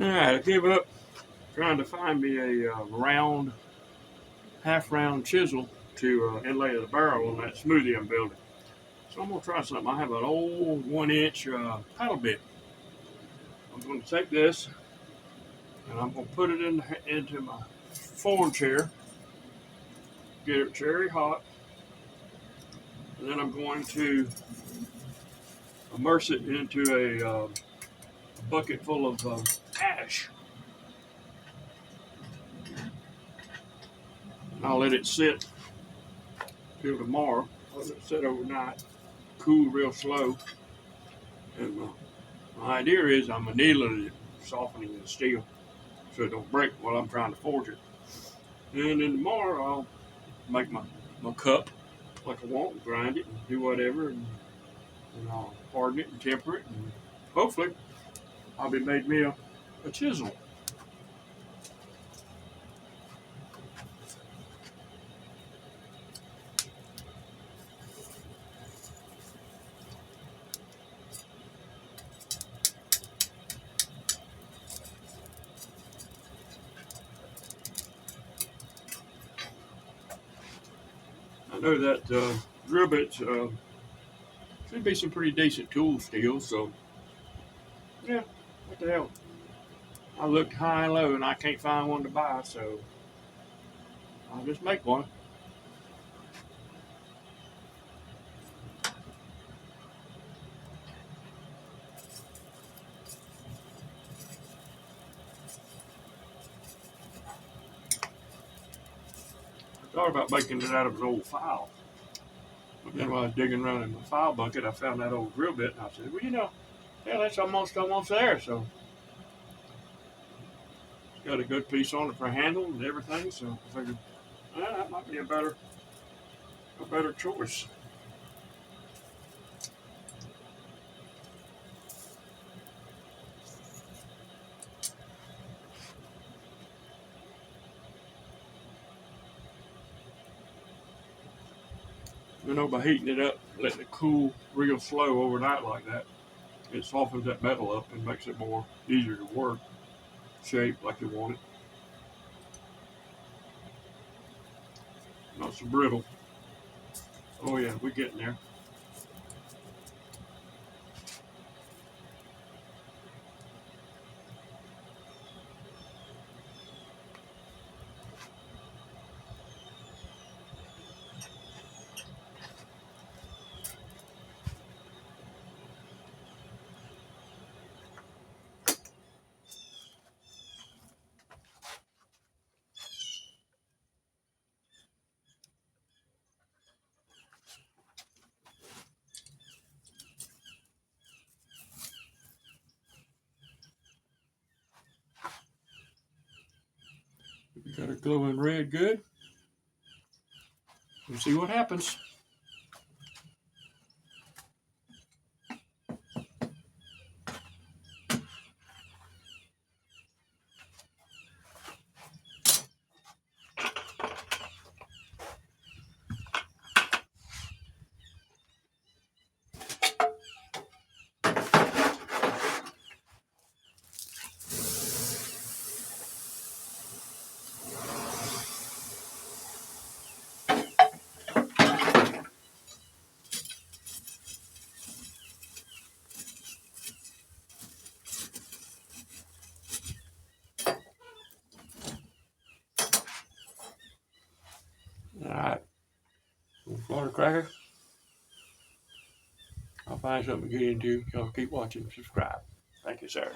Alright, I gave up trying to find me a round, half-round chisel to inlay the barrel on that smoothie I'm building. So I'm going to try something. I have an old 1-inch paddle bit. I'm going to take this and I'm going to put it into my form chair, get it very hot, and then I'm going to immerse it into a bucket full of ash. And I'll let it sit till tomorrow. I'll let it sit overnight, cool real slow. And my idea is I'm annealing it, softening the steel so it don't break while I'm trying to forge it. And then tomorrow I'll make my cup like I want, grind it and do whatever, and I'll harden it and temper it, and hopefully I'll be made me a chisel. I know that drill bits should be some pretty decent tools still, so yeah, what the hell. I looked high and low and I can't find one to buy, so I'll just make one. I thought about making it out of an old file. But then while I was digging around in my file bucket, I found that old drill bit, and I said, well, yeah, that's almost there. So it's got a good piece on it for a handle and everything. So I figured, that might be a better choice. By heating it up, letting it cool real slow overnight like that, it softens that metal up and makes it more easier to work, shape like you want it. Not so brittle. Oh yeah, we're getting there. We got it glowing red good. We'll see what happens. All right, Florida cracker. I'll find something to get into. Y'all keep watching. Subscribe. Thank you, sir.